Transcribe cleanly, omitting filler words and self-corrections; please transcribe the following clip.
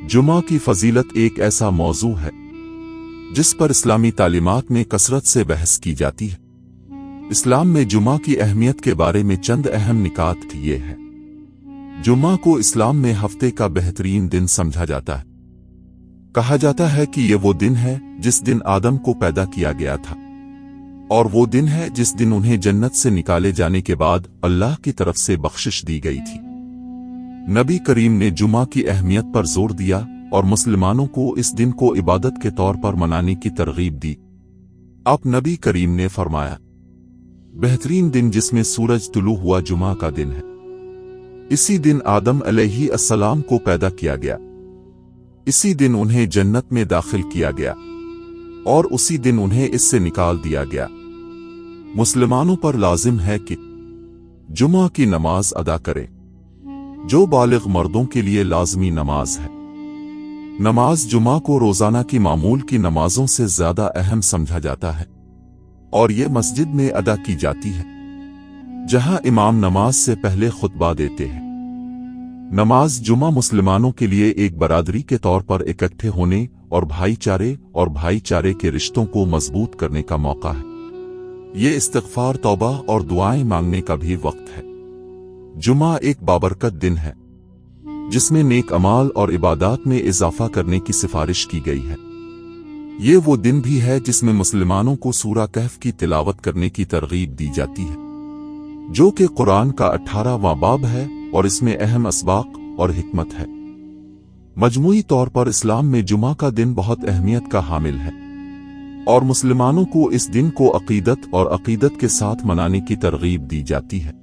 जुमा की फजीलत एक ऐसा मौजू है जिस पर इस्लामी तालीमात में कसरत से बहस की जाती है। इस्लाम में जुमा की अहमियत के बारे में चंद अहम निकात ये है। जुमा को इस्लाम में हफ्ते का बेहतरीन दिन समझा जाता है। कहा जाता है कि ये वो दिन है जिस दिन आदम को पैदा किया गया था, और वो दिन है जिस दिन उन्हें जन्नत से निकाले जाने के बाद अल्लाह की तरफ से बख्शिश दी गई थी। नबी करीम ने जुमा की अहमियत पर जोर दिया और मुसलमानों को इस दिन को इबादत के तौर पर मनाने की तरगीब दी। अब नबी करीम ने फरमाया, बेहतरीन दिन जिसमें सूरज तुलू हुआ जुमा का दिन है। इसी दिन आदम अलैहिस्सलाम को पैदा किया गया, इसी दिन उन्हें जन्नत में दाखिल किया गया और उसी दिन उन्हें इससे निकाल दिया गया। मुसलमानों पर लाजिम है कि जुमा की नमाज अदा करें, जो बालिग मर्दों के लिए लाजमी नमाज है। नमाज जुमा को रोजाना की मामूल की नमाजों से ज्यादा अहम समझा जाता है और ये मस्जिद में अदा की जाती है, जहां इमाम नमाज से पहले खुतबा देते हैं। नमाज जुमा मुसलमानों के लिए एक बरादरी के तौर पर इकट्ठे होने और भाईचारे के रिश्तों को मजबूत करने का मौका है। ये इस्तिग़फ़ार, तौबा और दुआएं मांगने का भी वक्त है। जुमा एक बाबरकत दिन है जिसमें नेक अमाल और इबादत में इजाफा करने की सिफारिश की गई है। ये वो दिन भी है जिसमें मुसलमानों को सूरा कहफ की तिलावत करने की तरगीब दी जाती है, जो कि कुरान का 18वां बाब है और इसमें अहम असबाक और हिकमत है। मजमूई तौर पर इस्लाम में जुमा का दिन बहुत अहमियत का हामिल है और मुसलमानों को इस दिन को अकीदत के साथ मनाने की तरगीब दी जाती है।